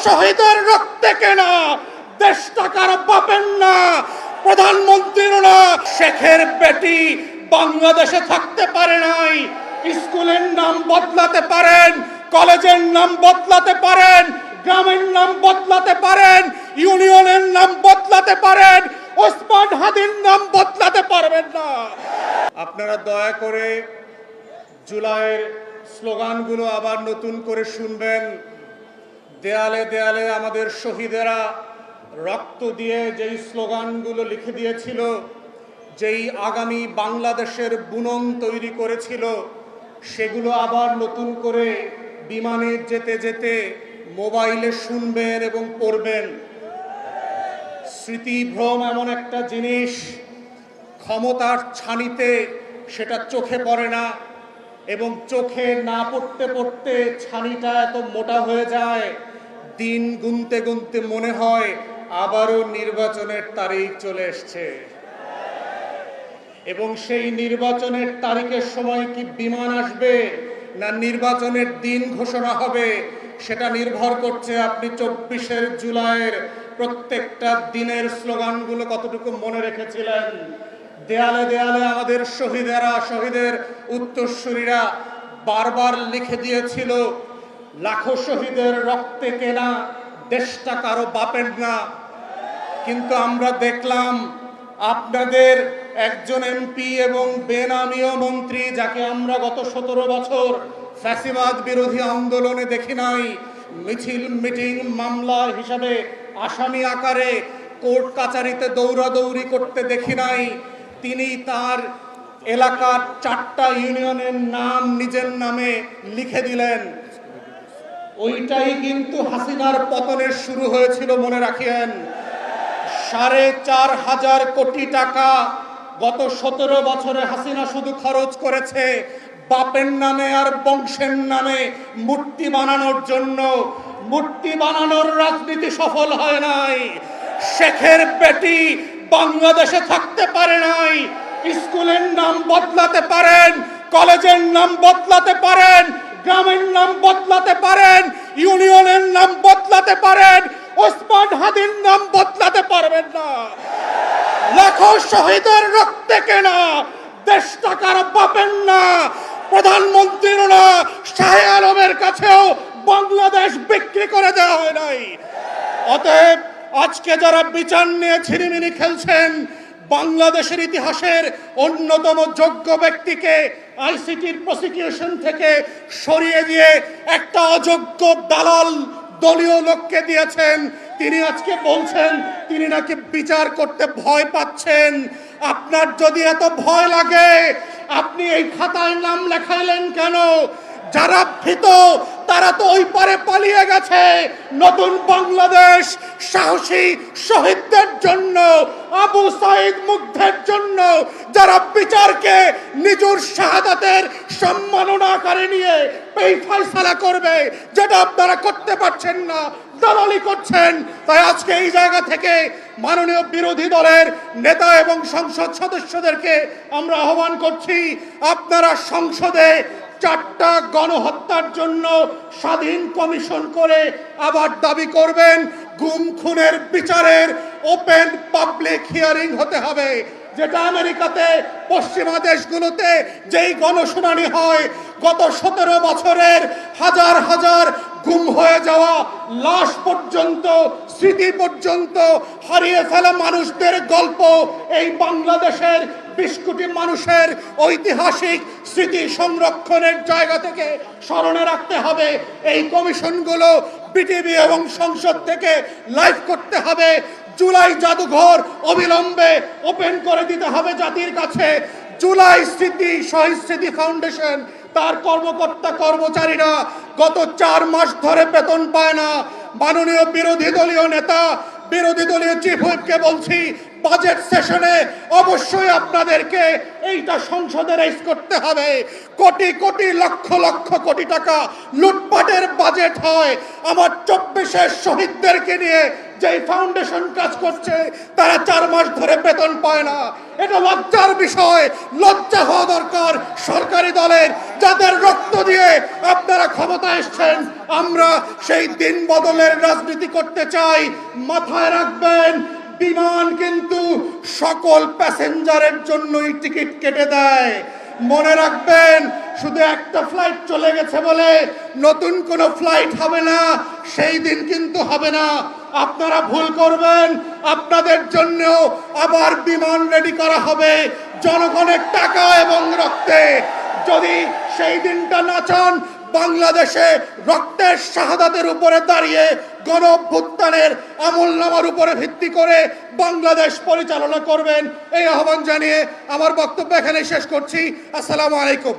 শহীদের রক্তে কেনা দেশ টাকার বাপের না, প্রধানমন্ত্রীর না। শেখের বেটি বাংলাদেশে থাকতে পারে নাই। স্কুলের নাম বদলাতে পারেন, কলেজের নাম বদলাতে পারেন, গ্রামের নাম বদলাতে পারেন, ইউনিয়নের নাম বদলাতে পারেন, ওসমান হাদির নাম বদলাতে পারবেন না। আপনারা দয়া করে জুলাইয়ের স্লোগানগুলো আবার নতুন করে শুনবেন। দেয়ালে দেয়ালে আমাদের শহীদেরা রক্ত দিয়ে যেই স্লোগানগুলো লিখে দিয়েছিল, যেই আগামী বাংলাদেশের বুনন তৈরি করেছিল, সেগুলো আবার নতুন করে বিমানে যেতে যেতে মোবাইলে শুনবেন এবং পড়বেন। স্মৃতিভ্রম এমন একটা জিনিস, ক্ষমতার ছানিতে সেটা চোখে পড়ে না, এবং চোখে না পড়তে পড়তে ছানিটা এত মোটা হয়ে যায়, দিন গুনতে গুনতে মনে হয় আবারও নির্বাচনের তারিখ চলে এসছে। এবং সেই নির্বাচনের তারিখের সময় কি বিমান আসবে না নির্বাচনের দিন ঘোষণা হবে, সেটা নির্ভর করছে আপনি 24 জুলাইয়ের প্রত্যেকটা দিনের স্লোগানগুলো কতটুকু মনে রেখেছিলেন। দেয়ালে দেয়ালে আমাদের শহীদেরা, শহীদের উত্তরসূরিরা বারবার লিখে দিয়েছিল, লাখো শহীদের রক্তে কেনা দেশটা কারো বাপের না। কিন্তু আমরা দেখলাম আপনাদের একজন এমপি এবং বেনামীয় মন্ত্রী, যাকে আমরা গত 17 বছর ফ্যাসিবাদ বিরোধী আন্দোলনে দেখি নাই, মিছিল মিটিং মামলা হিসাবে আসামি আকারে কোর্ট কাচারিতে দৌড়াদৌড়ি করতে দেখি নাই, তিনি তার এলাকার 4টা ইউনিয়নের নাম নিজের নামে লিখে দিলেন। ওইটাই কিন্তু হাসিনার পতনের শুরু হয়েছিল, মনে রাখিয়েন। 4,500 কোটি টাকা গত 17 বছরে হাসিনা শুধু খরচ করেছে বাপের নামে আর বংশের নামে মূর্তি বানানোর জন্য। মূর্তি বানানোর রাজনীতি সফল হয় নাই। শেখের বেটি বাংলাদেশে থাকতে পারে নাই। স্কুলের নাম বদলাতে পারেন, কলেজের নাম বদলাতে পারেন, গ্রামের নাম বদলাতে পারেন, ইউনিয়নের নাম বদলাতে পারেন, ওসমান হাদির নাম বদলাতে পারবেন না। লাখো শহীদের রক্তে কেনা দেশ টাকার বাপের না, প্রধানমন্ত্রীর না, শাহ আলমের কাছেও বাংলাদেশ বিক্রি করে দেওয়া হয় নাই। অতএব আজকে যারা বিচার নিয়ে ছিনিমিনি খেলছেন, বাংলাদেশের ইতিহাসের অন্যতম যোগ্য ব্যক্তিকে আইসিটির প্রসিকিউশন থেকে সরিয়ে দিয়ে একটা অযোগ্য দালাল দলীয় লোককে দিয়েছেন। তিনি আজকে বলছেন তিনি নাকি বিচার করতে ভয় পাচ্ছেন। আপনার যদি এত ভয় লাগে, আপনি এই খাতায় নাম লেখাইলেন কেন? যারা ভীত তারা তো ওই পারে পালিয়ে গেছে। নতুন বাংলাদেশ সাহসী শহীদদের জন্য, আবু সাইদ মুগ্ধের জন্য, যারা বিচারকে নিজের শাহাদাতের সম্মাননা আকারে নিয়ে এই ফয়সালা করবে, যেটা আপনারা করতে পারছেন না, দালালি করছেন। তাই আজকে এই জায়গা থেকে মাননীয় বিরোধী দলের নেতা এবং সংসদ সদস্যদেরকে আমরা আহ্বান করছি, আপনারা সংসদে 4টা গণহত্যার জন্য স্বাধীন কমিশন করে আবার দাবি করবেন গুম খুনের বিচারের ওপেন পাবলিক হিয়ারিং হতে হবে। যেটা আমেরিকাতে, পশ্চিমা দেশগুলোতে যেই গণশুনানি হয়, গত 17 বছরের হাজার হাজার গুম হয়ে যাওয়া লাশ পর্যন্ত, স্মৃতি পর্যন্ত হারিয়ে ফেলা মানুষদের গল্প এই বাংলাদেশের 20 কোটি মানুষের ঐতিহাসিক স্মৃতি সংরক্ষণের জায়গা থেকে স্মরণে রাখতে হবে। এই কমিশনগুলো বিটিভি এবং সংসদ থেকে লাইভ করতে হবে। জুলাই জাদুঘর অবিলম্বে ওপেন করে দিতে হবে জাতির কাছে। জুলাই স্মৃতি শহীদ স্মৃতি ফাউন্ডেশন, তার কর্মকর্তা কর্মচারীরা গত 4 মাস ধরে বেতন পায় না। মাননীয় বিরোধী দলীয় নেতা, বিরোধী দলীয় চিফ হুইপকে বলছি, বাজেট সেশনে অবশ্যই আপনাদেরকে এইটা সংসদে রেজ করতে হবে। কোটি কোটি লক্ষ লক্ষ কোটি টাকা লুটপাটের বাজেট হয়। আমার 24-এর শহীদদেরকে নিয়ে যে ফাউন্ডেশন কাজ করছে তারা 4 মাস ধরে বেতন পায় না। এটা লজ্জার বিষয়, লজ্জা হওয়া দরকার সরকারি দলের, যাদের রক্ত দিয়ে আপনারা ক্ষমতা এসেছেন। আমরা সেই দিন বদলের রাজনীতি করতে চাই। মাথায় রাখবেন, বিমান কিন্তু সকল প্যাসেঞ্জারের জন্যই টিকিট কেটে দেয়। মনে রাখবেন, শুধু একটা ফ্লাইট চলে গেছে বলে নতুন কোনো ফ্লাইট হবে না, সেই দিন কিন্তু হবে না। আপনারা ভুল করবেন, আপনাদের জন্য আবার বিমান রেডি করা হবে জনগণের টাকা এবং রক্তে। যদি সেই দিনটা না চান, বাংলাদেশে রক্তের শাহাদাতের উপরে দাঁড়িয়ে গণ অভ্যুত্থানের আমলনামার উপরে ভিত্তি করে বাংলাদেশ পরিচালনা করবেন, এই আহ্বান জানিয়ে আমার বক্তব্য এখানে শেষ করছি। আসসালামু আলাইকুম।